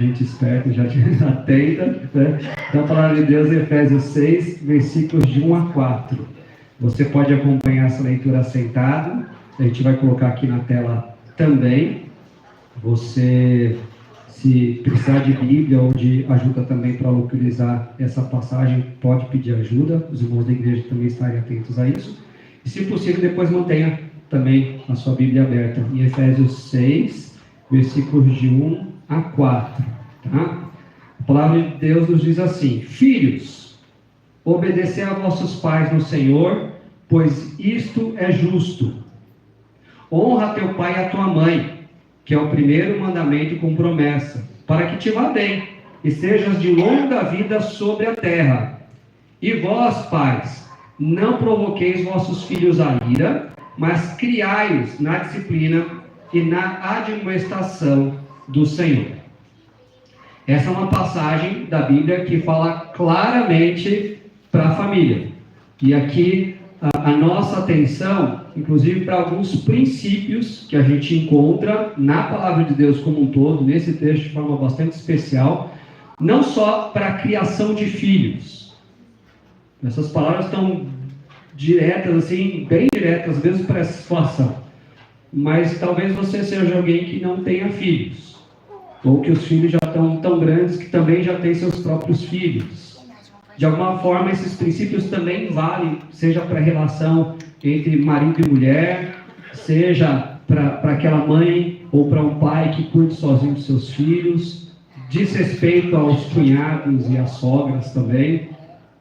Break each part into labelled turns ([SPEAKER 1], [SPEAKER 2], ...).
[SPEAKER 1] gente esperta, já atenta, né? Então, a palavra de Deus, Efésios 6, versículos de 1 a 4. Você pode acompanhar essa leitura sentado, a gente vai colocar aqui na tela também. Você, se precisar de Bíblia ou de ajuda também para localizar essa passagem, pode pedir ajuda, os irmãos da igreja também estarem atentos a isso. E, se possível, depois mantenha também a sua Bíblia aberta em Efésios 6, versículos de 1 a 4, tá? A palavra de Deus nos diz assim: Filhos, obedecei a vossos pais no Senhor, pois isto é justo. Honra teu pai e a tua mãe, que é o primeiro mandamento com promessa, para que te vá bem e sejas de longa vida sobre a terra. E vós, pais, não provoqueis vossos filhos à ira, mas criai-os na disciplina e na admoestação do Senhor. Essa é uma passagem da Bíblia que fala claramente para a família. E aqui a nossa atenção, inclusive, para alguns princípios que a gente encontra na palavra de Deus como um todo, nesse texto de forma bastante especial, não só para a criação de filhos. Essas palavras estão diretas, assim, bem diretas, às vezes, para essa situação. Mas talvez você seja alguém que não tenha filhos, ou que os filhos já estão tão grandes que também já têm seus próprios filhos. De alguma forma, esses princípios também valem, seja para a relação entre marido e mulher, seja para aquela mãe ou para um pai que cuide sozinho dos seus filhos, diz respeito aos cunhados e às sogras também.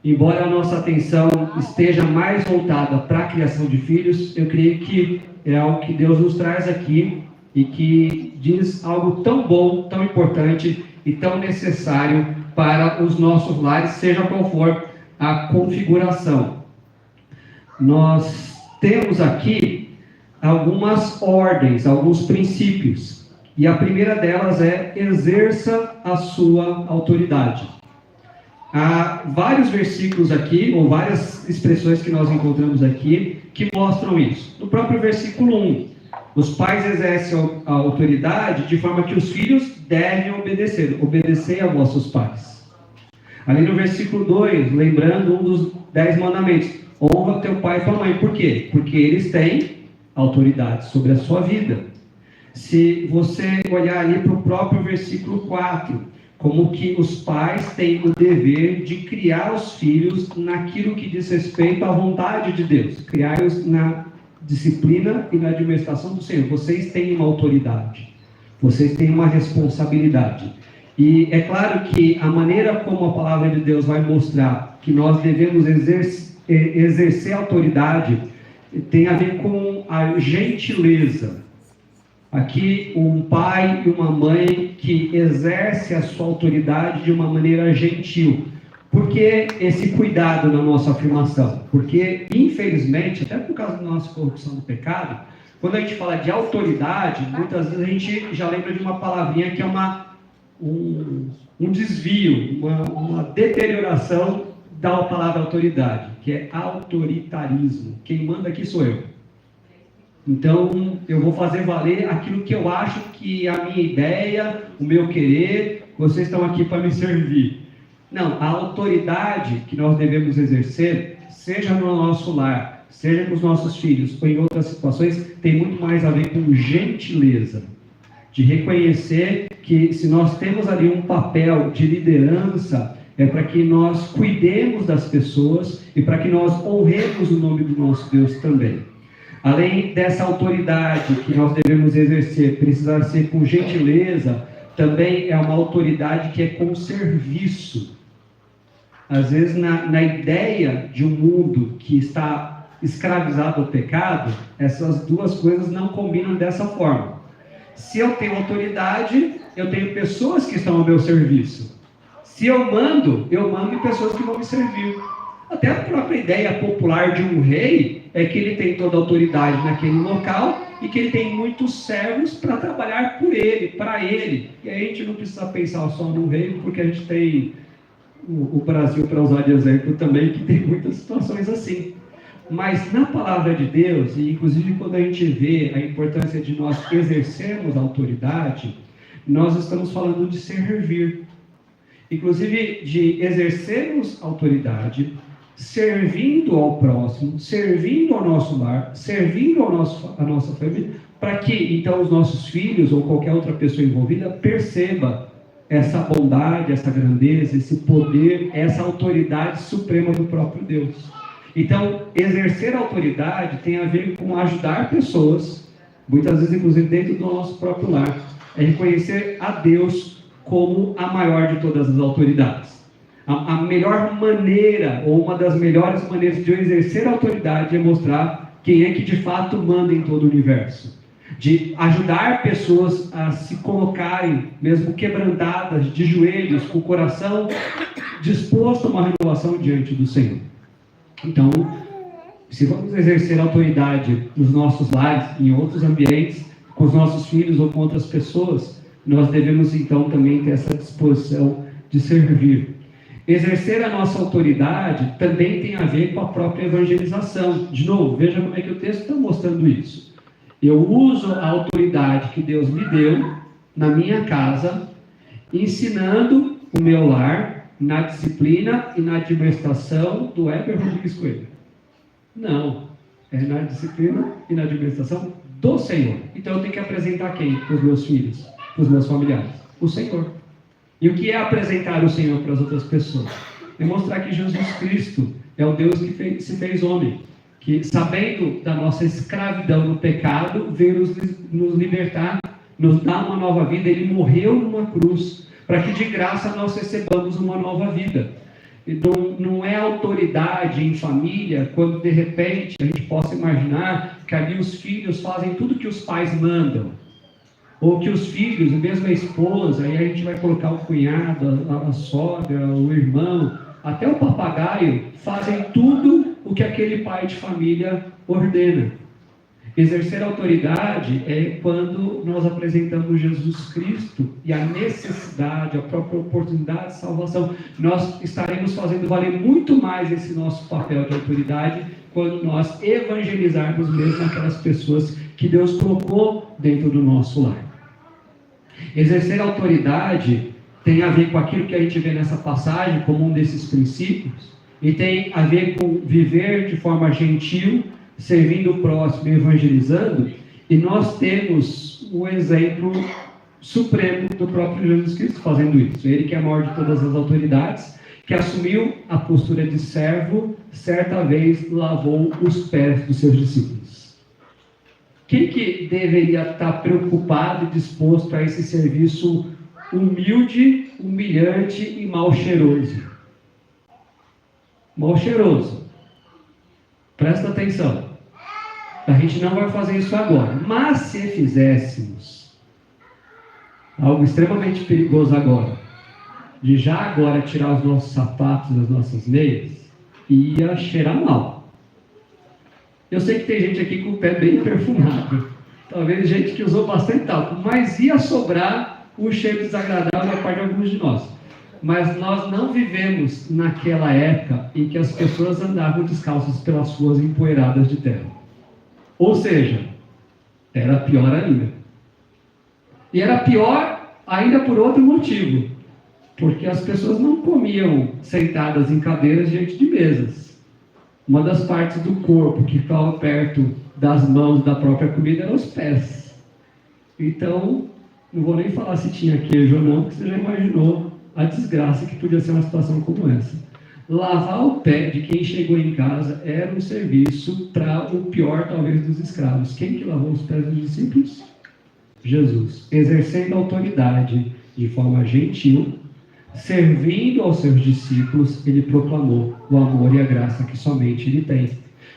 [SPEAKER 1] Embora a nossa atenção esteja mais voltada para a criação de filhos, eu creio que é algo que Deus nos traz aqui e que diz algo tão bom, tão importante e tão necessário para os nossos lares, seja qual for a configuração. Nós temos aqui algumas ordens, alguns princípios, e a primeira delas é: exerça a sua autoridade. Há vários versículos aqui, ou várias expressões que nós encontramos aqui, que mostram isso. No próprio versículo 1, os pais exercem a autoridade de forma que os filhos devem obedecer. Obedecei a vossos pais. Ali no versículo 2, lembrando um dos 10 mandamentos: honra teu pai e tua mãe. Por quê? Porque eles têm autoridade sobre a sua vida. Se você olhar ali para o próprio versículo 4, como que os pais têm o dever de criar os filhos naquilo que diz respeito à vontade de Deus, criar-os na disciplina e na administração do Senhor. Vocês têm uma autoridade, vocês têm uma responsabilidade. E é claro que a maneira como a palavra de Deus vai mostrar que nós devemos exercer autoridade tem a ver com a gentileza. Aqui, um pai e uma mãe que exerce a sua autoridade de uma maneira gentil. Por que esse cuidado na nossa afirmação? Porque, infelizmente, até por causa da nossa corrupção do pecado, quando a gente fala de autoridade, muitas vezes a gente já lembra de uma palavrinha que é um desvio, uma deterioração da palavra autoridade, que é autoritarismo. Quem manda aqui sou eu. Então, eu vou fazer valer aquilo que eu acho que a minha ideia, o meu querer, vocês estão aqui para me servir. Não, a autoridade que nós devemos exercer, seja no nosso lar, seja com os nossos filhos ou em outras situações, tem muito mais a ver com gentileza. De reconhecer que se nós temos ali um papel de liderança, é para que nós cuidemos das pessoas e para que nós honremos o nome do nosso Deus também. Além dessa autoridade que nós devemos exercer, precisar ser com gentileza, também é uma autoridade que é com serviço. Às vezes, na ideia de um mundo que está escravizado ao pecado, essas duas coisas não combinam dessa forma. Se eu tenho autoridade, eu tenho pessoas que estão ao meu serviço. Se eu mando em pessoas que vão me servir. Até a própria ideia popular de um rei é que ele tem toda a autoridade naquele local e que ele tem muitos servos para trabalhar por ele, para ele. E aí a gente não precisa pensar só no rei, porque a gente tem o Brasil, para usar de exemplo também, que tem muitas situações assim. Mas na palavra de Deus, e inclusive quando a gente vê a importância de nós exercermos a autoridade, nós estamos falando de servir. Inclusive de exercermos autoridade, servindo ao próximo, servindo ao nosso lar, servindo à nossa família, para que então os nossos filhos ou qualquer outra pessoa envolvida perceba essa bondade, essa grandeza, esse poder, essa autoridade suprema do próprio Deus. Então, exercer autoridade tem a ver com ajudar pessoas, muitas vezes inclusive dentro do nosso próprio lar, é reconhecer a Deus como a maior de todas as autoridades. A melhor maneira, ou uma das melhores maneiras de eu exercer a autoridade é mostrar quem é que de fato manda em todo o universo. De ajudar pessoas a se colocarem, mesmo quebrantadas, de joelhos, com o coração disposto a uma renovação diante do Senhor. Então, se vamos exercer autoridade nos nossos lares, em outros ambientes, com os nossos filhos ou com outras pessoas, nós devemos então também ter essa disposição de servir. Exercer a nossa autoridade também tem a ver com a própria evangelização. De novo, veja como é que o texto está mostrando isso. Eu uso a autoridade que Deus me deu na minha casa, ensinando o meu lar na disciplina e na administração do Heber Rodrigues Coelho. Não, é na disciplina e na administração do Senhor. Então eu tenho que apresentar quem? Para os meus filhos, para os meus familiares? O Senhor. E o que é apresentar o Senhor para as outras pessoas? É mostrar que Jesus Cristo é o Deus que se fez homem, que sabendo da nossa escravidão no pecado, veio nos libertar, nos dar uma nova vida. Ele morreu numa cruz, para que de graça nós recebamos uma nova vida. Então, não é autoridade em família, quando de repente a gente possa imaginar que ali os filhos fazem tudo que os pais mandam. Ou que os filhos, mesmo a esposa, aí a gente vai colocar o cunhado, a sogra, o irmão, até o papagaio, fazem tudo o que aquele pai de família ordena. Exercer autoridade é quando nós apresentamos Jesus Cristo e a necessidade, a própria oportunidade de salvação. Nós estaremos fazendo valer muito mais esse nosso papel de autoridade quando nós evangelizarmos mesmo aquelas pessoas que Deus colocou dentro do nosso lar. Exercer autoridade tem a ver com aquilo que a gente vê nessa passagem como um desses princípios, e tem a ver com viver de forma gentil, servindo o próximo e evangelizando, e nós temos o exemplo supremo do próprio Jesus Cristo fazendo isso. Ele que é a maior de todas as autoridades, que assumiu a postura de servo, certa vez lavou os pés dos seus discípulos. Quem que deveria estar preocupado e disposto a esse serviço humilde, humilhante e mal cheiroso? Mal cheiroso. Presta atenção. A gente não vai fazer isso agora. Mas se fizéssemos algo extremamente perigoso agora, de já agora tirar os nossos sapatos das nossas meias, ia cheirar mal. Eu sei que tem gente aqui com o pé bem perfumado, talvez gente que usou bastante talco, mas ia sobrar um cheiro desagradável da parte de alguns de nós. Mas nós não vivemos naquela época em que as pessoas andavam descalças pelas ruas empoeiradas de terra. Ou seja, era pior ainda. E era pior ainda por outro motivo, porque as pessoas não comiam sentadas em cadeiras diante de mesas. Uma das partes do corpo que ficava perto das mãos da própria comida eram os pés. Então, não vou nem falar se tinha queijo ou não, porque você já imaginou a desgraça que podia ser uma situação como essa. Lavar o pé de quem chegou em casa era um serviço para o pior, talvez, dos escravos. Quem que lavou os pés dos discípulos? Jesus. Exercendo autoridade de forma gentil, servindo aos seus discípulos, ele proclamou o amor e a graça que somente ele tem.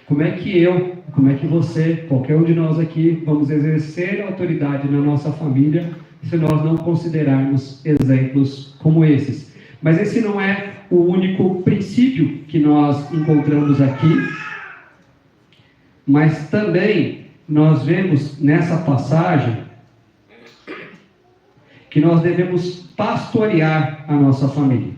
[SPEAKER 1] Como é que eu, como é que você, qualquer um de nós aqui, vamos exercer a autoridade na nossa família se nós não considerarmos exemplos como esses? Mas esse não é o único princípio que nós encontramos aqui, mas também nós vemos nessa passagem que nós devemos pastorear a nossa família.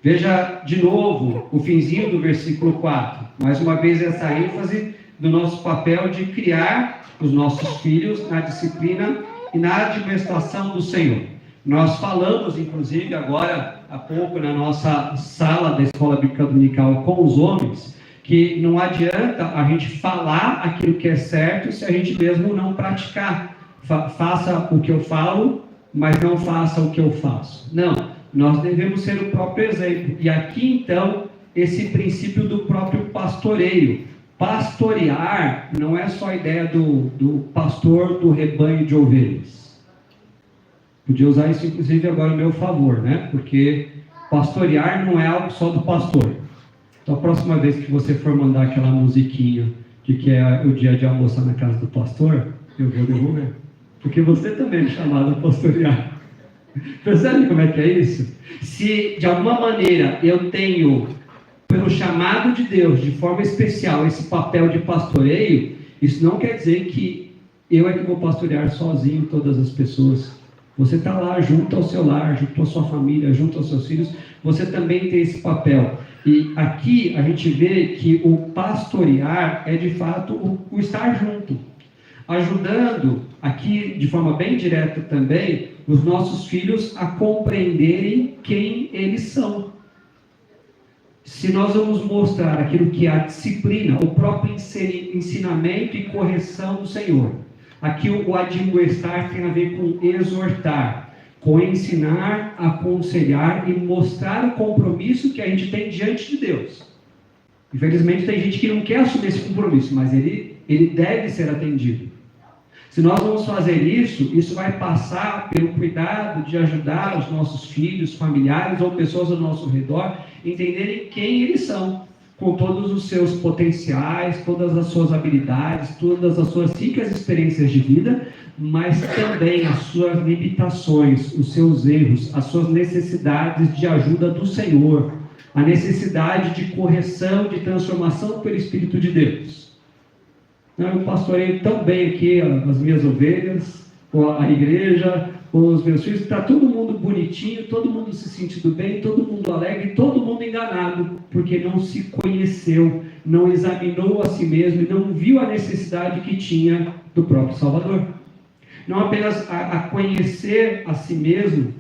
[SPEAKER 1] Veja de novo o finzinho do versículo 4. Mais uma vez essa ênfase do nosso papel de criar os nossos filhos na disciplina e na administração do Senhor. Nós falamos, inclusive, agora há pouco na nossa sala da escola bíblica dominical com os homens, que não adianta a gente falar aquilo que é certo se a gente mesmo não praticar. Faça o que eu falo, mas não faça o que eu faço. Não, nós devemos ser o próprio exemplo. E aqui, então, esse princípio do próprio pastoreio. Pastorear não é só a ideia do pastor do rebanho de ovelhas. Podia usar isso, inclusive, agora a meu favor, né? Porque pastorear não é algo só do pastor. Então, a próxima vez que você for mandar aquela musiquinha de que é o dia de almoçar na casa do pastor, eu vou devolver. Porque você também é chamado a pastorear. Percebe como é que é isso? Se, de alguma maneira, eu tenho, pelo chamado de Deus, de forma especial, esse papel de pastoreio, isso não quer dizer que eu é que vou pastorear sozinho todas as pessoas. Você está lá junto ao seu lar, junto à sua família, junto aos seus filhos, você também tem esse papel. E aqui a gente vê que o pastorear é de fato o estar junto, ajudando aqui de forma bem direta também os nossos filhos a compreenderem quem eles são. Se nós vamos mostrar aquilo que é a disciplina, o próprio ensinamento e correção do Senhor. Aqui o admoestar tem a ver com exortar, com ensinar, aconselhar e mostrar o compromisso que a gente tem diante de Deus. Infelizmente tem gente que não quer assumir esse compromisso, mas ele deve ser atendido. Se nós vamos fazer isso vai passar pelo cuidado de ajudar os nossos filhos, familiares ou pessoas ao nosso redor a entenderem quem eles são, com todos os seus potenciais, todas as suas habilidades, todas as suas ricas experiências de vida, mas também as suas limitações, os seus erros, as suas necessidades de ajuda do Senhor, a necessidade de correção, de transformação pelo Espírito de Deus. Eu pastoreio tão bem aqui as minhas ovelhas, a igreja, os meus filhos, está todo mundo bonitinho, todo mundo se sentindo bem, todo mundo alegre, todo mundo enganado, porque não se conheceu, não examinou a si mesmo e não viu a necessidade que tinha do próprio Salvador. Não apenas a conhecer a si mesmo,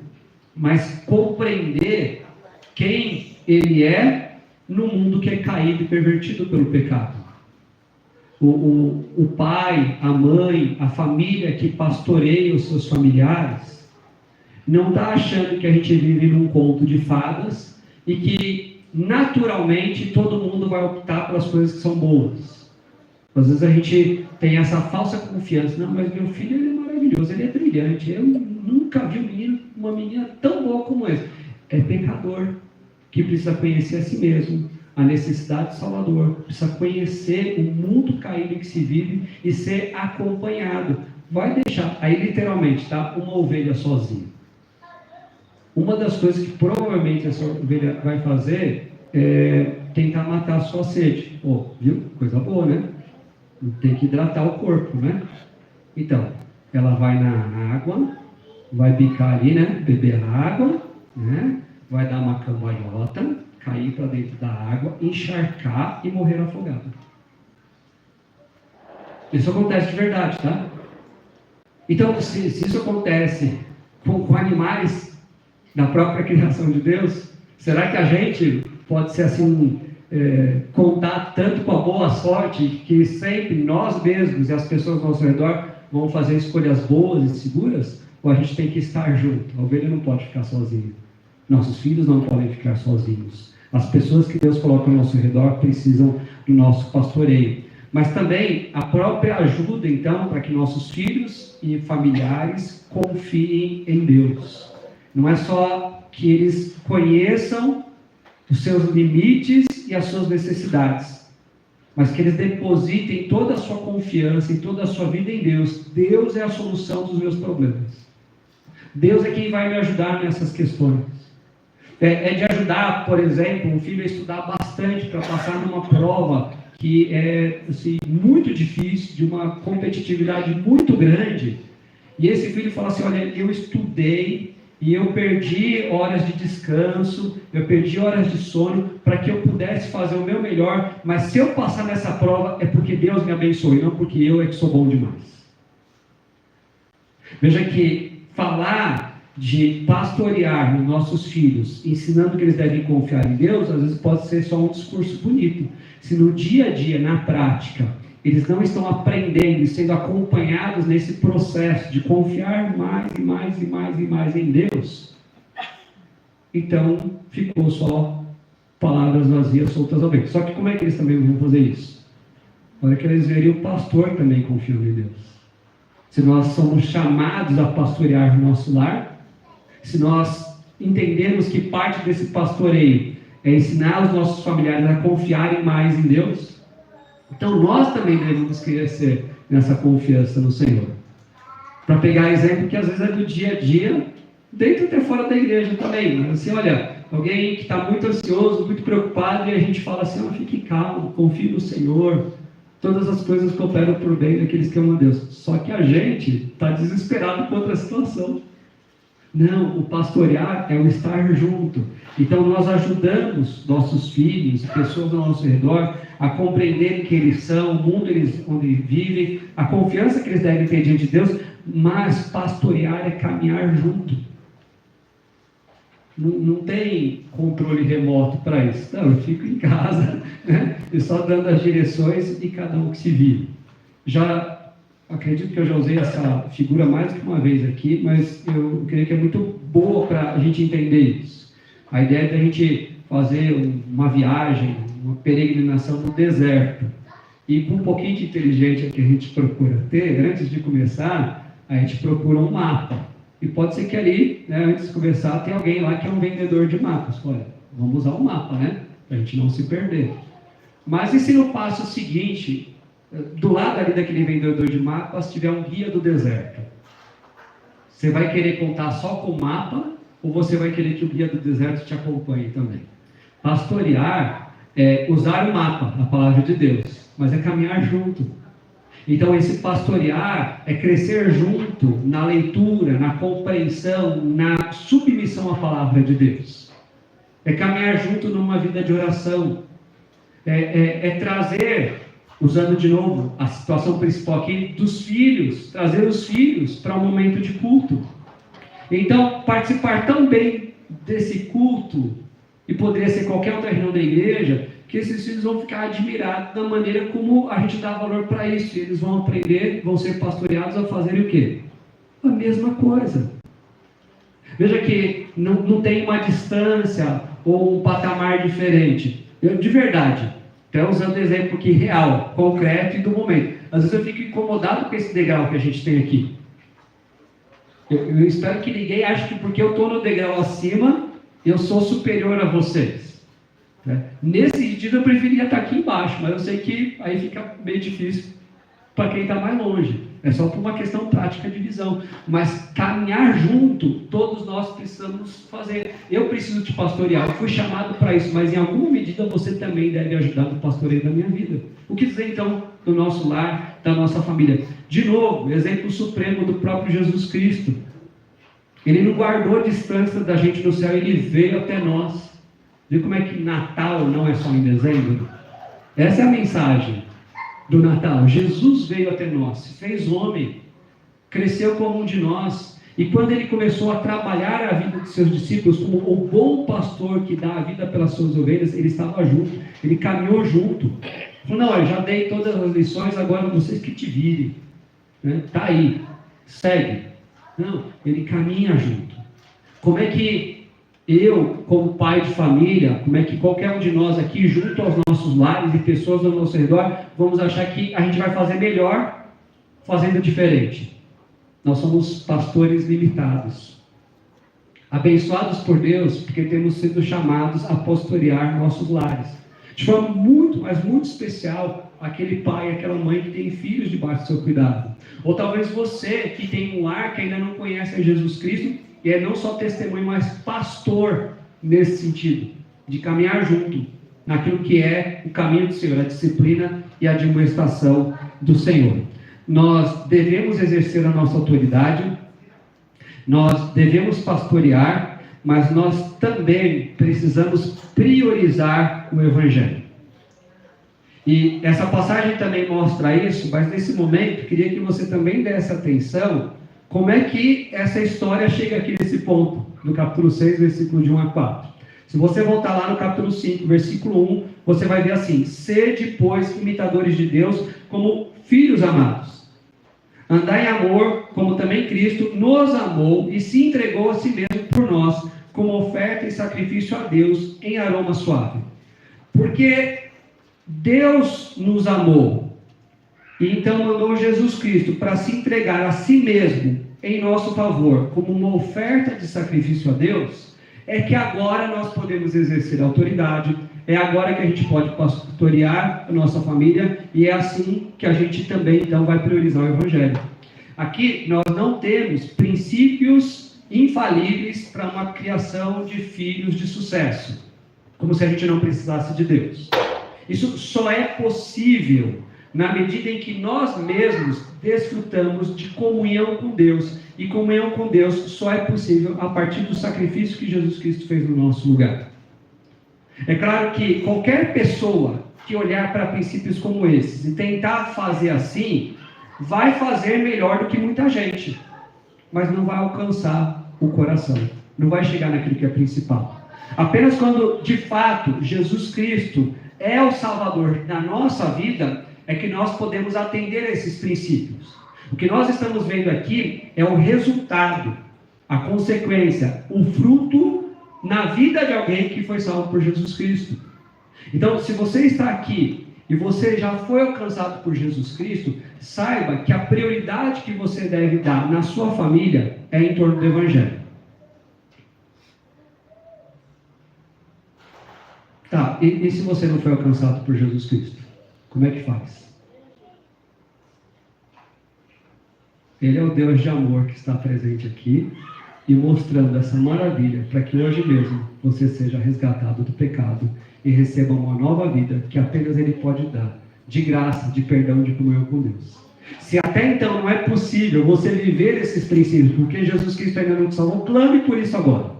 [SPEAKER 1] mas compreender quem ele é no mundo que é caído e pervertido pelo pecado. O pai, a mãe, a família que pastoreia os seus familiares, não está achando que a gente vive num conto de fadas e que naturalmente todo mundo vai optar pelas coisas que são boas. Às vezes a gente tem essa falsa confiança, não, mas meu filho ele é maravilhoso, ele é brilhante, eu nunca vi uma menina tão boa como esse. É pecador, que precisa conhecer a si mesmo, a necessidade de Salvador, precisa conhecer o mundo caído em que se vive e ser acompanhado. Vai deixar, aí literalmente, tá? Uma ovelha sozinha. Uma das coisas que provavelmente essa ovelha vai fazer é tentar matar a sua sede. Viu? Coisa boa, né? Tem que hidratar o corpo, né? Então, ela vai na água, vai bicar ali, né? Beber a água, né? Vai dar uma cambalhota, cair para dentro da água, encharcar e morrer afogado. Isso acontece de verdade, tá? Então, se isso acontece com animais da própria criação de Deus, será que a gente pode ser assim, contar tanto com a boa sorte que sempre nós mesmos e as pessoas ao nosso redor vão fazer escolhas boas e seguras? Ou a gente tem que estar junto? A ovelha não pode ficar sozinha. Nossos filhos não podem ficar sozinhos. As pessoas que Deus coloca ao nosso redor precisam do nosso pastoreio. Mas também a própria ajuda, então, para que nossos filhos e familiares confiem em Deus. Não é só que eles conheçam os seus limites e as suas necessidades, mas que eles depositem toda a sua confiança e toda a sua vida em Deus. Deus é a solução dos meus problemas. Deus é quem vai me ajudar nessas questões. É de ajudar, por exemplo, um filho a estudar bastante para passar numa prova que é assim, muito difícil, de uma competitividade muito grande, e esse filho fala assim, olha, eu estudei e eu perdi horas de descanso, eu perdi horas de sono para que eu pudesse fazer o meu melhor, mas se eu passar nessa prova é porque Deus me abençoou e não porque eu é que sou bom demais. Veja que falar de pastorear os nossos filhos, ensinando que eles devem confiar em Deus, às vezes pode ser só um discurso bonito. Se no dia a dia, na prática, eles não estão aprendendo e sendo acompanhados nesse processo de confiar mais e mais e mais e mais em Deus, então ficou só palavras vazias soltas ao vento. Só que como é que eles também vão fazer isso? Olha que eles veriam o pastor também confiando em Deus. Se nós somos chamados a pastorear o nosso lar, se nós entendemos que parte desse pastoreio é ensinar os nossos familiares a confiarem mais em Deus, então nós também devemos crescer nessa confiança no Senhor. Para pegar exemplo que às vezes é do dia a dia, dentro e até fora da igreja também. Assim, olha, alguém que está muito ansioso, muito preocupado, e a gente fala assim, fique calmo, confie no Senhor, todas as coisas cooperam por bem daqueles que amam a Deus. Só que a gente está desesperado contra a situação. Não, o pastorear é o estar junto. Então nós ajudamos nossos filhos, pessoas ao nosso redor, a compreenderem quem eles são, o mundo onde vivem, a confiança que eles devem ter diante de Deus, mas pastorear é caminhar junto. Não tem controle remoto para isso. Não, eu fico em casa, né? E só dando as direções e cada um que se vire. Acredito que eu já usei essa figura mais do que uma vez aqui, mas eu creio que é muito boa para a gente entender isso. A ideia é de a gente fazer uma viagem, uma peregrinação no deserto. E com um pouquinho de inteligência que a gente procura ter, antes de começar, a gente procura um mapa. E pode ser que ali, né, antes de começar, tem alguém lá que é um vendedor de mapas. Olha, vamos usar o mapa, né? Para a gente não se perder. Mas e se no passo seguinte, do lado ali daquele vendedor de mapas, tiver um guia do deserto? Você vai querer contar só com o mapa, ou você vai querer que o guia do deserto te acompanhe também? Pastorear é usar o mapa, a palavra de Deus, mas é caminhar junto. Então esse pastorear é crescer junto na leitura, na compreensão, na submissão à palavra de Deus. É caminhar junto numa vida de oração. É trazer, usando de novo a situação principal aqui, dos filhos, trazer os filhos para um momento de culto. Então, participar também desse culto, e poderia ser qualquer outra reunião da igreja, que esses filhos vão ficar admirados da maneira como a gente dá valor para isso. E eles vão aprender, vão ser pastoreados a fazerem o quê? A mesma coisa. Veja que não tem uma distância ou um patamar diferente. De verdade, até usando exemplo aqui real, concreto e do momento. Às vezes eu fico incomodado com esse degrau que a gente tem aqui. Eu espero que ninguém ache que porque eu estou no degrau acima, eu sou superior a vocês. Nesse sentido eu preferia estar aqui embaixo, mas eu sei que aí fica meio difícil para quem está mais longe. É só por uma questão prática de visão. Mas caminhar junto, todos nós precisamos fazer. Eu preciso te pastorear, eu fui chamado para isso, mas em alguma medida você também deve ajudar no pastoreio da minha vida. O que dizer então do nosso lar, da nossa família? De novo, exemplo supremo do próprio Jesus Cristo. Ele não guardou a distância da gente no céu, ele veio até nós. Viu como é que Natal não é só em dezembro? Essa é a mensagem do Natal. Jesus veio até nós, se fez homem, cresceu como um de nós, e quando ele começou a trabalhar a vida de seus discípulos como o bom pastor que dá a vida pelas suas ovelhas, ele estava junto, ele caminhou junto. Falou, não, eu já dei todas as lições, agora vocês que te virem. Está aí, segue. Não, ele caminha junto. Como é que eu, como pai de família, como é que qualquer um de nós aqui, junto aos nossos lares e pessoas ao nosso redor, vamos achar que a gente vai fazer melhor fazendo diferente? Nós somos pastores limitados. Abençoados por Deus, porque temos sido chamados a pastorear nossos lares. De forma muito, mas muito especial, aquele pai, aquela mãe que tem filhos debaixo do seu cuidado. Ou talvez você que tem um lar que ainda não conhece a Jesus Cristo, e é não só testemunho, mas pastor nesse sentido, de caminhar junto naquilo que é o caminho do Senhor, a disciplina e a admoestação do Senhor. Nós devemos exercer a nossa autoridade, nós devemos pastorear, mas nós também precisamos priorizar o Evangelho. E essa passagem também mostra isso, mas nesse momento, queria que você também desse atenção Como é que essa história chega aqui nesse ponto, no capítulo 6, versículo de 1 a 4? Se você voltar lá no capítulo 5, versículo 1, você vai ver assim: sede, pois, imitadores de Deus, como filhos amados. Andai em amor, como também Cristo nos amou e se entregou a si mesmo por nós, como oferta e sacrifício a Deus em aroma suave. Porque Deus nos amou e então mandou Jesus Cristo para se entregar a si mesmo em nosso favor, como uma oferta de sacrifício a Deus, é que agora nós podemos exercer autoridade, é agora que a gente pode pastorear a nossa família, e é assim que a gente também então vai priorizar o Evangelho. Aqui nós não temos princípios infalíveis para uma criação de filhos de sucesso, como se a gente não precisasse de Deus. Isso só é possível na medida em que nós mesmos desfrutamos de comunhão com Deus. E comunhão com Deus só é possível a partir do sacrifício que Jesus Cristo fez no nosso lugar. É claro que qualquer pessoa que olhar para princípios como esses e tentar fazer assim, vai fazer melhor do que muita gente, mas não vai alcançar o coração, não vai chegar naquilo que é principal. Apenas quando, de fato, Jesus Cristo é o Salvador da nossa vida, é que nós podemos atender a esses princípios. O que nós estamos vendo aqui é o resultado, a consequência, o fruto na vida de alguém que foi salvo por Jesus Cristo. Então, se você está aqui e você já foi alcançado por Jesus Cristo, saiba que a prioridade que você deve dar na sua família é em torno do Evangelho. Tá, e se você não foi alcançado por Jesus Cristo? Como é que faz? Ele é o Deus de amor que está presente aqui e mostrando essa maravilha para que hoje mesmo você seja resgatado do pecado e receba uma nova vida que apenas Ele pode dar, de graça, de perdão, de comunhão com Deus. Se até então não é possível você viver esses princípios, porque Jesus Cristo ainda não te salvou, clame por isso agora.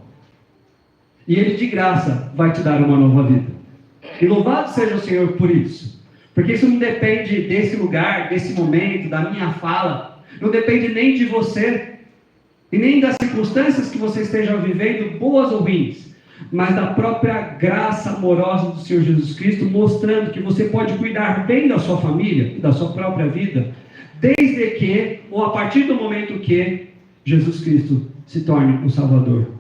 [SPEAKER 1] E Ele de graça vai te dar uma nova vida. E louvado seja o Senhor por isso. Porque isso não depende desse lugar, desse momento, da minha fala. Não depende nem de você. E nem das circunstâncias que você esteja vivendo, boas ou ruins. Mas da própria graça amorosa do Senhor Jesus Cristo, mostrando que você pode cuidar bem da sua família e da sua própria vida, desde que, ou a partir do momento que, Jesus Cristo se torne o Salvador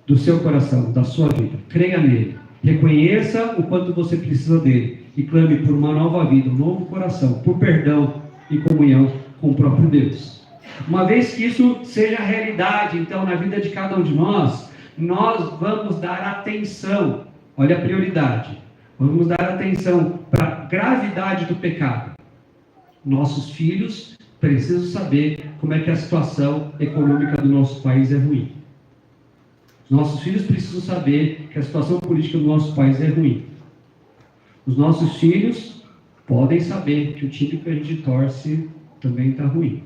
[SPEAKER 1] do seu coração, da sua vida. Creia nele. Reconheça o quanto você precisa dele. E clame por uma nova vida, um novo coração, por perdão e comunhão com o próprio Deus. Uma vez que isso seja realidade, então, na vida de cada um de nós vamos dar atenção, olha a prioridade, vamos dar atenção para a gravidade do pecado. Nossos filhos precisam saber como é que a situação econômica do nosso país é ruim. Nossos filhos precisam saber que a situação política do nosso país é ruim. Os nossos filhos podem saber que o time que a gente torce também está ruim.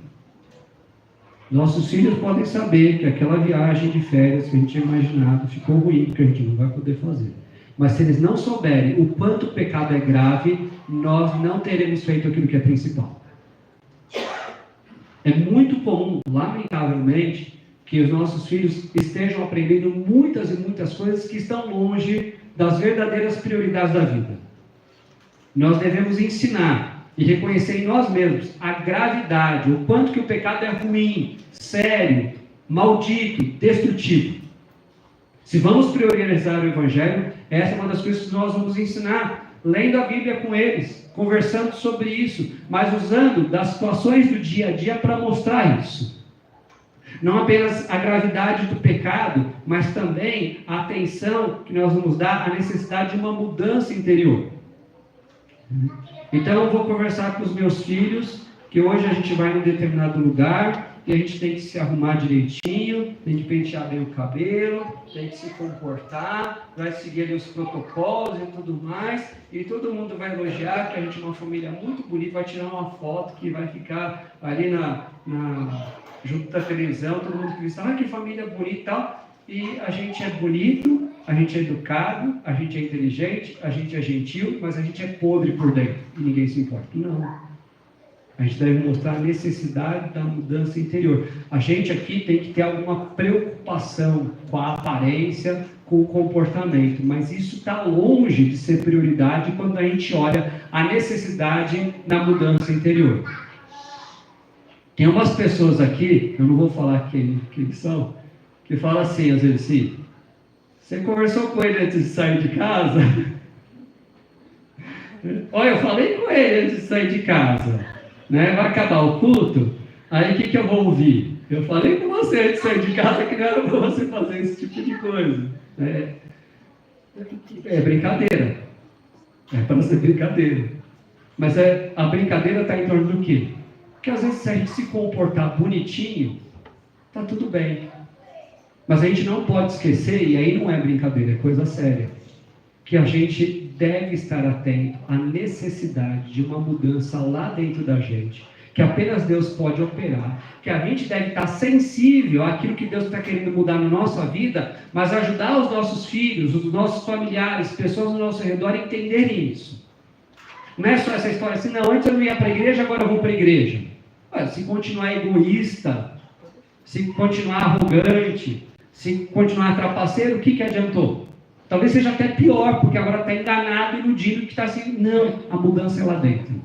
[SPEAKER 1] Nossos filhos podem saber que aquela viagem de férias que a gente tinha imaginado ficou ruim, que a gente não vai poder fazer. Mas se eles não souberem o quanto o pecado é grave, nós não teremos feito aquilo que é principal. É muito comum, lamentavelmente, que os nossos filhos estejam aprendendo muitas e muitas coisas que estão longe das verdadeiras prioridades da vida. Nós devemos ensinar e reconhecer em nós mesmos a gravidade, o quanto que o pecado é ruim, sério, maldito, destrutivo. Se vamos priorizar o Evangelho, essa é uma das coisas que nós vamos ensinar, lendo a Bíblia com eles, conversando sobre isso, mas usando das situações do dia a dia para mostrar isso. Não apenas a gravidade do pecado, mas também a atenção que nós vamos dar à necessidade de uma mudança interior. Então eu vou conversar com os meus filhos, que hoje a gente vai em um determinado lugar, e a gente tem que se arrumar direitinho, tem que pentear bem o cabelo, tem que se comportar, vai seguir ali os protocolos e tudo mais, e todo mundo vai elogiar que a gente é uma família muito bonita, vai tirar uma foto que vai ficar ali junto da televisão, todo mundo que diz, que família bonita e tal, e a gente é bonito, a gente é educado, a gente é inteligente, a gente é gentil, mas a gente é podre por dentro, e ninguém se importa. Não. A gente deve mostrar a necessidade da mudança interior. A gente aqui tem que ter alguma preocupação com a aparência, com o comportamento, mas isso está longe de ser prioridade quando a gente olha a necessidade na mudança interior. Tem umas pessoas aqui, eu não vou falar quem eles são, que falam assim, às vezes assim, você conversou com ele antes de sair de casa? Olha, eu falei com ele antes de sair de casa, né? Vai acabar o culto, aí o que eu vou ouvir? Eu falei com você antes de sair de casa que não era para você fazer esse tipo de coisa. É brincadeira, é para ser brincadeira, mas a brincadeira está em torno do quê? Porque às vezes se a gente se comportar bonitinho, está tudo bem. Mas a gente não pode esquecer, e aí não é brincadeira, é coisa séria, que a gente deve estar atento à necessidade de uma mudança lá dentro da gente, que apenas Deus pode operar, que a gente deve estar sensível àquilo que Deus está querendo mudar na nossa vida, mas ajudar os nossos filhos, os nossos familiares, pessoas ao nosso redor a entenderem isso. Não é só essa história assim, não, antes eu não ia para a igreja, agora eu vou para a igreja. Se continuar egoísta, se continuar arrogante, se continuar trapaceiro, o que adiantou? Talvez seja até pior, porque agora está enganado, iludido, que está assim, não, a mudança é lá dentro.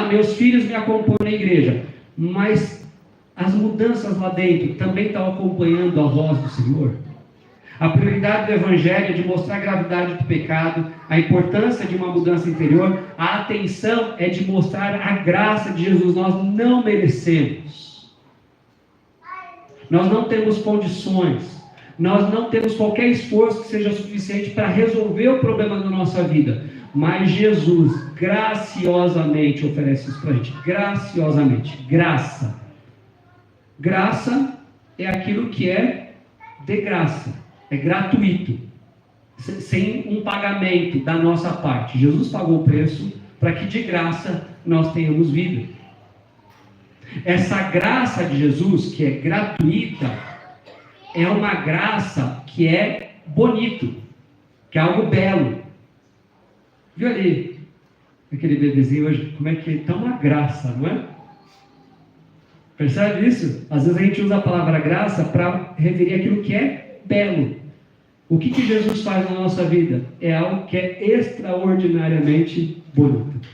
[SPEAKER 1] Meus filhos me acompanham na igreja, mas as mudanças lá dentro também estão acompanhando a voz do Senhor? A prioridade do Evangelho é de mostrar a gravidade do pecado, a importância de uma mudança interior. A atenção é de mostrar a graça de Jesus. Nós não merecemos. Nós não temos condições. Nós não temos qualquer esforço que seja suficiente para resolver o problema da nossa vida. Mas Jesus graciosamente oferece isso para a gente. Graciosamente. Graça. Graça é aquilo que é de graça. É gratuito, sem um pagamento da nossa parte. Jesus pagou o preço para que de graça nós tenhamos vida. Essa graça de Jesus, que é gratuita, é uma graça que é bonito, que é algo belo. Viu ali, aquele bebezinho hoje, como é que está uma graça, não é? Percebe isso? Às vezes a gente usa a palavra graça para referir aquilo que é belo. O que Jesus faz na nossa vida? É algo que é extraordinariamente bonito.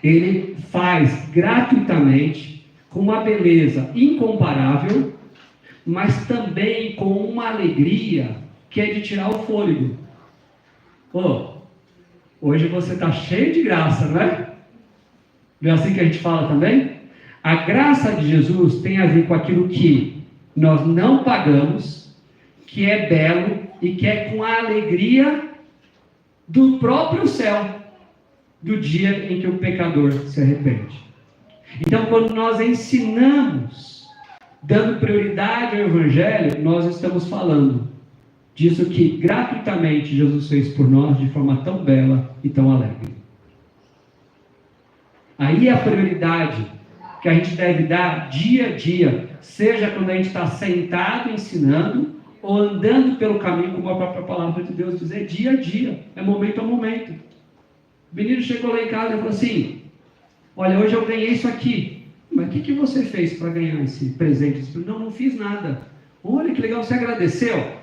[SPEAKER 1] Ele faz gratuitamente, com uma beleza incomparável, mas também com uma alegria que é de tirar o fôlego. Hoje você está cheio de graça, não é? Não é assim que a gente fala também? A graça de Jesus tem a ver com aquilo que nós não pagamos, que é belo e que é com a alegria do próprio céu, do dia em que o pecador se arrepende. Então, quando nós ensinamos, dando prioridade ao Evangelho, nós estamos falando disso que gratuitamente Jesus fez por nós de forma tão bela e tão alegre. Aí é a prioridade que a gente deve dar dia a dia, seja quando a gente está sentado ensinando, ou andando pelo caminho, como a própria palavra de Deus diz, é dia a dia, é momento a momento. O menino chegou lá em casa e falou assim, olha, hoje eu ganhei isso aqui, mas o que você fez para ganhar esse presente? Não fiz nada. Olha que legal, você agradeceu?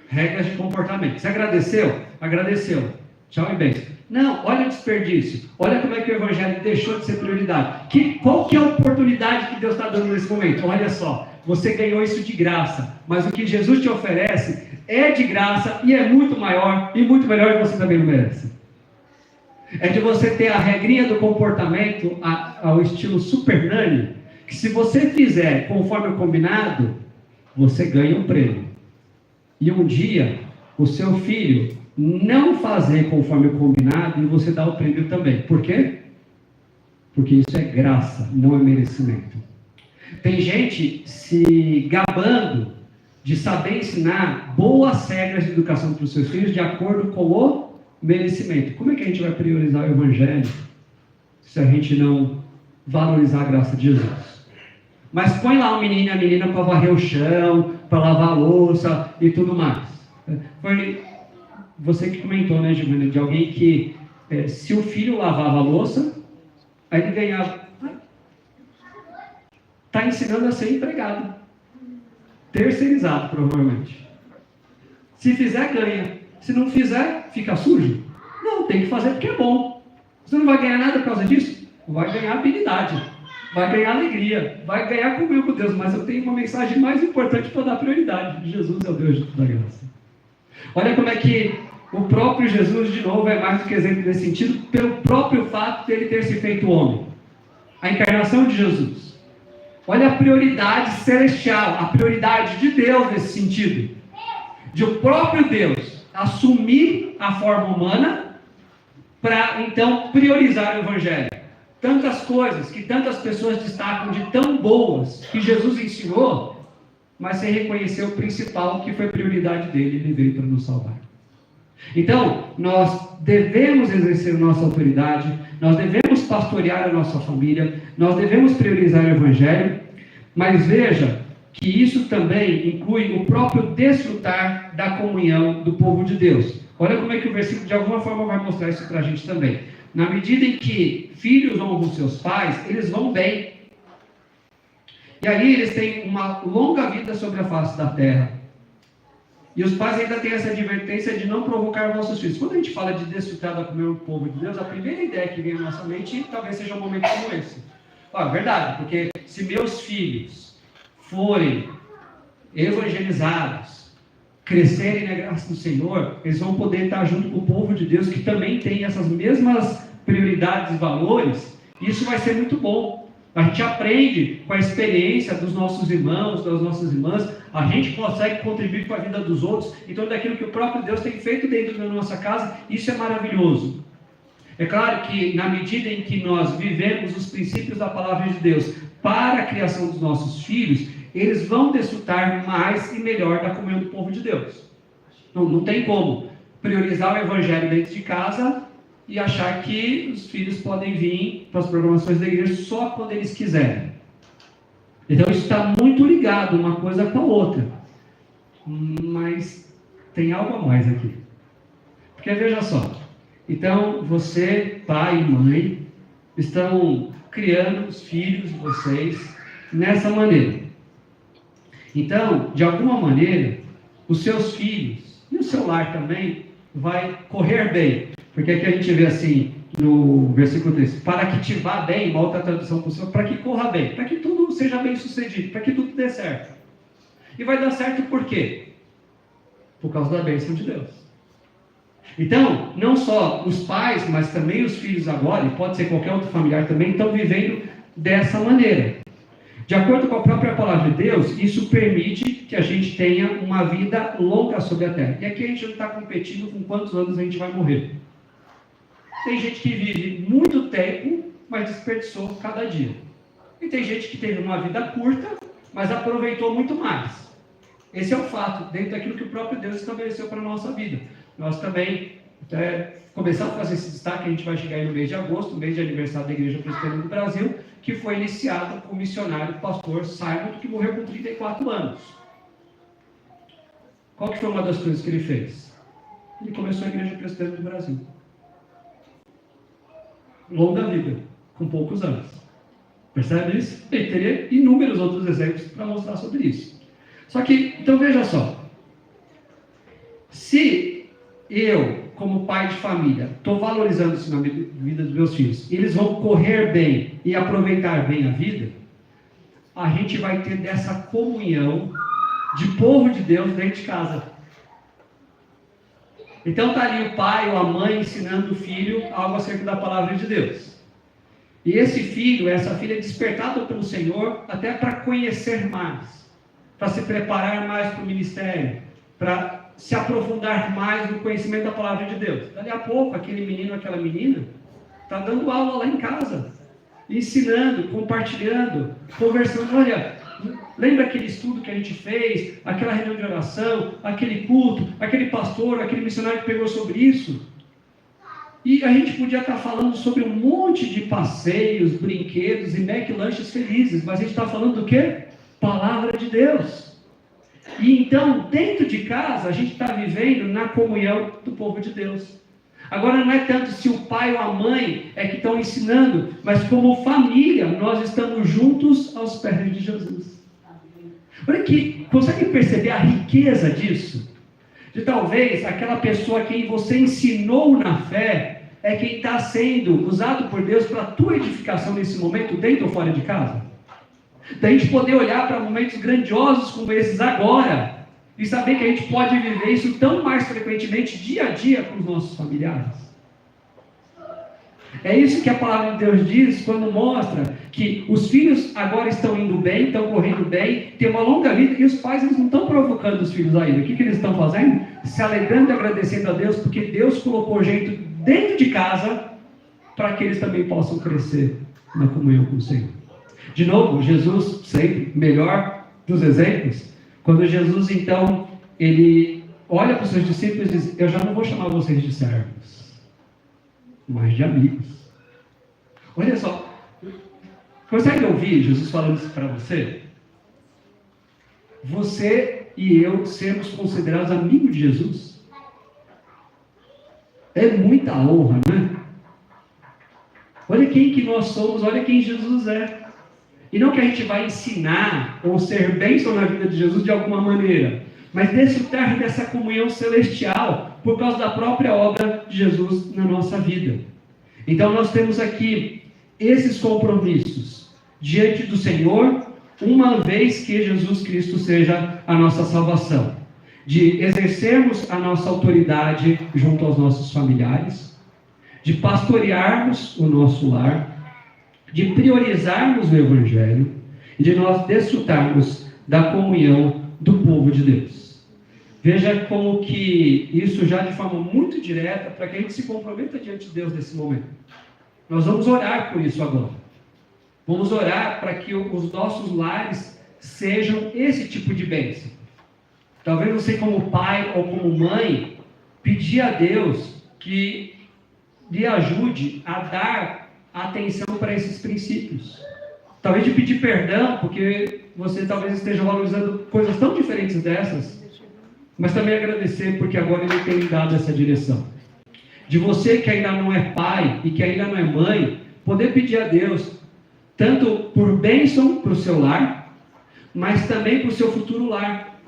[SPEAKER 1] Regras de comportamento, você agradeceu? Agradeceu, tchau e beijo. Não, olha o desperdício, olha como é que o Evangelho deixou de ser prioridade. Qual que é a oportunidade que Deus está dando nesse momento? Olha só, você ganhou isso de graça, mas o que Jesus te oferece é de graça e é muito maior e muito melhor que você também não merece. É de você ter a regrinha do comportamento ao estilo Super Nani, que se você fizer conforme o combinado, você ganha um prêmio. E um dia, o seu filho não fazer conforme o combinado e você dá o prêmio também. Por quê? Porque isso é graça, não é merecimento. Tem gente se gabando de saber ensinar boas regras de educação para os seus filhos de acordo com o merecimento. Como é que a gente vai priorizar o Evangelho se a gente não valorizar a graça de Jesus? Mas põe lá o menino e a menina para varrer o chão, para lavar a louça e tudo mais. Foi você que comentou, né, Giovana, de alguém que se o filho lavava a louça, Aí ele ganhava. Está ensinando a ser empregado. Terceirizado, provavelmente. Se fizer, ganha. Se não fizer, fica sujo. Não, tem que fazer porque é bom. Você não vai ganhar nada por causa disso? Vai ganhar habilidade. Vai ganhar alegria. Vai ganhar comigo com Deus. Mas eu tenho uma mensagem mais importante para dar prioridade. Jesus é o Deus da graça. Olha como é que o próprio Jesus, de novo, é mais do que exemplo nesse sentido, pelo próprio fato de ele ter se feito homem. A encarnação de Jesus. Olha a prioridade celestial, a prioridade de Deus nesse sentido. De o próprio Deus assumir a forma humana para, então, priorizar o Evangelho. Tantas coisas que tantas pessoas destacam de tão boas que Jesus ensinou, mas sem reconhecer o principal, que foi a prioridade dele, ele veio para nos salvar. Então, nós devemos exercer nossa autoridade, nós devemos pastorear a nossa família, nós devemos priorizar o Evangelho, mas veja que isso também inclui o próprio desfrutar da comunhão do povo de Deus. Olha como é que o versículo de alguma forma vai mostrar isso para a gente também. Na medida em que filhos honram seus pais, eles vão bem. E aí eles têm uma longa vida sobre a face da terra. E os pais ainda têm essa advertência de não provocar nossos filhos. Quando a gente fala de desfrutar da comunhão do povo de Deus, a primeira ideia que vem à nossa mente talvez seja um momento como esse. É verdade, porque se meus filhos forem evangelizados, crescerem na graça do Senhor, eles vão poder estar junto com o povo de Deus que também tem essas mesmas prioridades e valores. Isso vai ser muito bom. A gente aprende com a experiência dos nossos irmãos, das nossas irmãs, a gente consegue contribuir com a vida dos outros, então daquilo que o próprio Deus tem feito dentro da nossa casa, isso é maravilhoso. É claro que na medida em que nós vivemos os princípios da palavra de Deus para a criação dos nossos filhos, eles vão desfrutar mais e melhor da comunhão do povo de Deus. Não tem como priorizar o Evangelho dentro de casa e achar que os filhos podem vir para as programações da igreja só quando eles quiserem. Então isso está muito ligado uma coisa com a outra. Mas tem algo a mais aqui. Porque veja só, então você, pai e mãe, estão criando os filhos de vocês nessa maneira. Então, de alguma maneira, os seus filhos e o seu lar também vai correr bem. Porque aqui a gente vê assim, no versículo 3, para que te vá bem, uma outra tradução possível, para que corra bem, para que tudo seja bem sucedido, para que tudo dê certo. E vai dar certo por quê? Por causa da bênção de Deus. Então, não só os pais, mas também os filhos agora, e pode ser qualquer outro familiar também, estão vivendo dessa maneira. De acordo com a própria palavra de Deus, isso permite que a gente tenha uma vida longa sobre a terra. E aqui a gente não está competindo com quantos anos a gente vai morrer. Tem gente que vive muito tempo, mas desperdiçou cada dia. E tem gente que teve uma vida curta, mas aproveitou muito mais. Esse é o fato, dentro daquilo que o próprio Deus estabeleceu para a nossa vida. Nós também começamos a fazer esse destaque, a gente vai chegar aí no mês de agosto, mês de aniversário da Igreja Presbiteriana do Brasil, que foi iniciado com o missionário pastor Simon, que morreu com 34 anos. Qual que foi uma das coisas que ele fez? Ele começou a Igreja Presbiteriana do Brasil. Longa vida, com poucos anos. Percebe isso? Ele teria inúmeros outros exemplos para mostrar sobre isso. Só que, então veja só. Se eu, como pai de família, estou valorizando isso na vida dos meus filhos, eles vão correr bem e aproveitar bem a vida, a gente vai ter dessa comunhão de povo de Deus dentro de casa. Então está ali o pai ou a mãe ensinando o filho algo acerca da palavra de Deus. E esse filho, essa filha é despertado pelo Senhor até para conhecer mais, para se preparar mais para o ministério, para se aprofundar mais no conhecimento da palavra de Deus. Dali a pouco, aquele menino, aquela menina, está dando aula lá em casa, ensinando, compartilhando, conversando. Olha, lembra aquele estudo que a gente fez, aquela reunião de oração, aquele culto, aquele pastor, aquele missionário que pegou sobre isso? E a gente podia estar falando sobre um monte de passeios, brinquedos e McLanches felizes, mas a gente está falando do quê? Palavra de Deus. E então, dentro de casa, a gente está vivendo na comunhão do povo de Deus. Agora não é tanto se o pai ou a mãe é que estão ensinando, mas como família, nós estamos juntos aos pés de Jesus. Olha aqui, consegue perceber a riqueza disso? De talvez aquela pessoa a quem você ensinou na fé é quem está sendo usado por Deus para a tua edificação nesse momento, dentro ou fora de casa. Da gente poder olhar para momentos grandiosos como esses agora e saber que a gente pode viver isso tão mais frequentemente, dia a dia, com os nossos familiares. É isso que a palavra de Deus diz quando mostra que os filhos agora estão indo bem, estão correndo bem, têm uma longa vida, e os pais eles não estão provocando os filhos ainda. O que eles estão fazendo? Se alegrando e agradecendo a Deus, porque Deus colocou jeito dentro de casa para que eles também possam crescer na comunhão com o Senhor. De novo, Jesus sempre melhor dos exemplos. Quando Jesus então ele olha para os seus discípulos e diz: eu já não vou chamar vocês de servos, mas de amigos. Olha só, consegue ouvir Jesus falando isso para você? Você e eu sermos considerados amigos de Jesus é muita honra, né? Olha quem que nós somos, olha quem Jesus é. E não que a gente vai ensinar ou ser bênção na vida de Jesus de alguma maneira, mas desfrutar dessa comunhão celestial por causa da própria obra de Jesus na nossa vida. Então nós temos aqui esses compromissos diante do Senhor, uma vez que Jesus Cristo seja a nossa salvação, de exercermos a nossa autoridade junto aos nossos familiares, de pastorearmos o nosso lar, de priorizarmos o Evangelho e de nós desfrutarmos da comunhão do povo de Deus. Veja como que isso já de forma muito direta, para que a gente se comprometa diante de Deus nesse momento. Nós vamos orar por isso agora. Vamos orar para que os nossos lares sejam esse tipo de bênção. Talvez você como pai ou como mãe, pedir a Deus que lhe ajude a dar atenção para esses princípios. Talvez de pedir perdão, porque você talvez esteja valorizando coisas tão diferentes dessas, mas também agradecer porque agora Ele tem dado essa direção. De você que ainda não é pai e que ainda não é mãe, poder pedir a Deus, tanto por bênção para o seu lar, mas também para o seu futuro lar.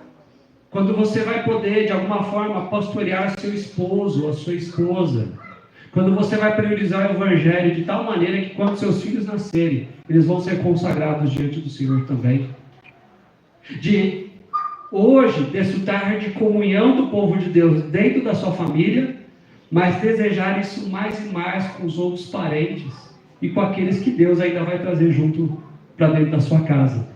[SPEAKER 1] Quando você vai poder, de alguma forma, pastorear seu esposo ou a sua esposa. Quando você vai priorizar o Evangelho de tal maneira que quando seus filhos nascerem, eles vão ser consagrados diante do Senhor também. De hoje desfrutar de comunhão do povo de Deus dentro da sua família, mas desejar isso mais e mais com os outros parentes e com aqueles que Deus ainda vai trazer junto para dentro da sua casa.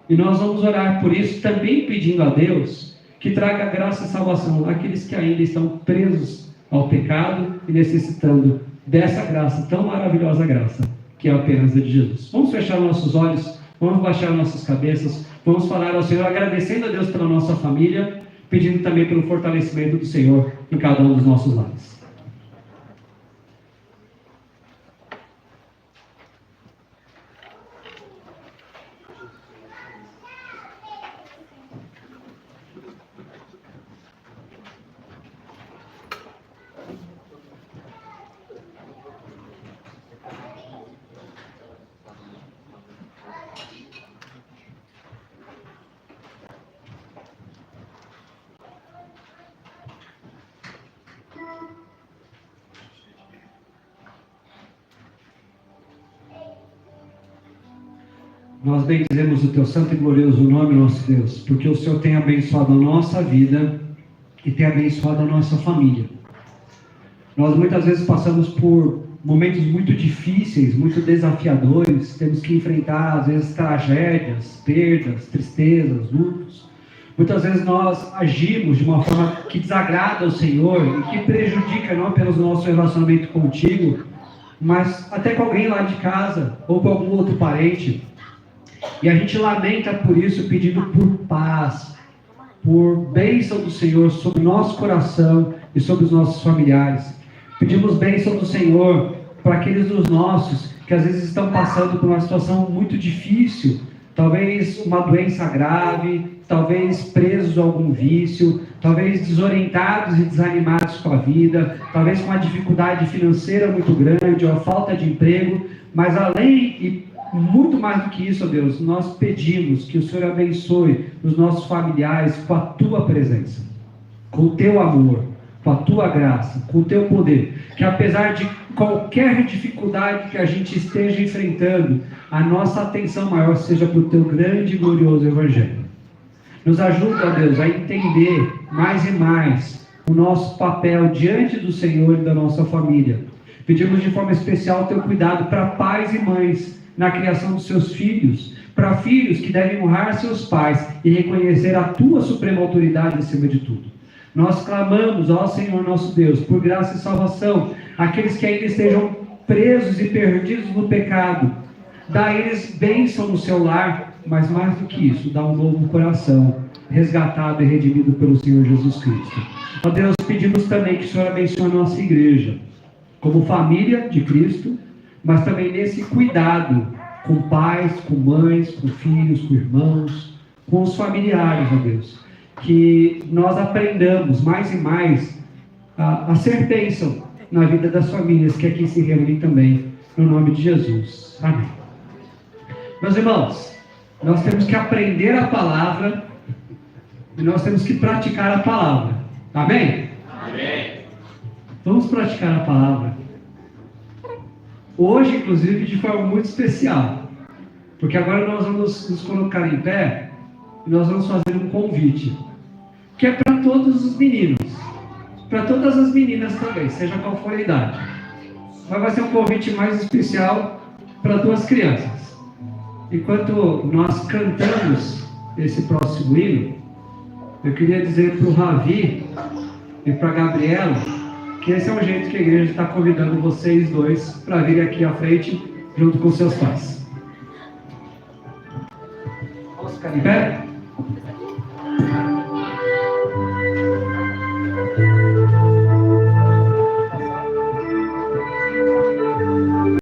[SPEAKER 1] E nós vamos orar por isso, também pedindo a Deus que traga graça e salvação àqueles que ainda estão presos ao pecado e necessitando dessa graça, tão maravilhosa graça, que é apenas a de Jesus. Vamos fechar nossos olhos, vamos baixar nossas cabeças, vamos falar ao Senhor, agradecendo a Deus pela nossa família, pedindo também pelo fortalecimento do Senhor em cada um dos nossos lares. Nós bendizemos o Teu santo e glorioso nome, nosso Deus, porque o Senhor tem abençoado a nossa vida e tem abençoado a nossa família. Nós muitas vezes passamos por momentos muito difíceis, muito desafiadores, temos que enfrentar às vezes tragédias, perdas, tristezas, lutos. Muitas vezes nós agimos de uma forma que desagrada ao Senhor e que prejudica não apenas o nosso relacionamento contigo, mas até com alguém lá de casa ou com algum outro parente. E a gente lamenta por isso, pedindo por paz, por bênção do Senhor sobre o nosso coração e sobre os nossos familiares. Pedimos bênção do Senhor para aqueles dos nossos que às vezes estão passando por uma situação muito difícil, talvez uma doença grave, talvez presos a algum vício, talvez desorientados e desanimados com a vida, talvez com uma dificuldade financeira muito grande, ou a falta de emprego, mas além e muito mais do que isso, ó Deus, nós pedimos que o Senhor abençoe os nossos familiares com a Tua presença, com o Teu amor, com a Tua graça, com o Teu poder, que apesar de qualquer dificuldade que a gente esteja enfrentando, a nossa atenção maior seja para o Teu grande e glorioso Evangelho. Nos ajuda, ó Deus, a entender mais e mais o nosso papel diante do Senhor e da nossa família. Pedimos de forma especial o Teu cuidado para pais e mães na criação dos seus filhos, para filhos que devem honrar seus pais e reconhecer a Tua suprema autoridade acima de tudo. Nós clamamos, ó Senhor nosso Deus, por graça e salvação, aqueles que ainda estejam presos e perdidos no pecado. Dá a eles bênção no seu lar, mas mais do que isso, dá um novo coração, resgatado e redimido pelo Senhor Jesus Cristo. Ó Deus, pedimos também que o Senhor abençoe a nossa igreja, como família de Cristo, mas também nesse cuidado com pais, com mães, com filhos, com irmãos, com os familiares, ó Deus. Que nós aprendamos mais e mais a ser bênção na vida das famílias que aqui se reúnem também, no nome de Jesus. Amém. Meus irmãos, nós temos que aprender a palavra e nós temos que praticar a palavra. Amém? Amém. Vamos praticar a palavra. Hoje, inclusive, de forma muito especial, porque agora nós vamos nos colocar em pé e nós vamos fazer um convite, que é para todos os meninos, para todas as meninas também, seja qual for a idade. Mas vai ser um convite mais especial para duas crianças. Enquanto nós cantamos esse próximo hino, eu queria dizer para o Ravi e para a Gabriela que esse é o jeito que a igreja está convidando vocês dois para virem aqui à frente junto com seus pais. Vamos ficar em pé?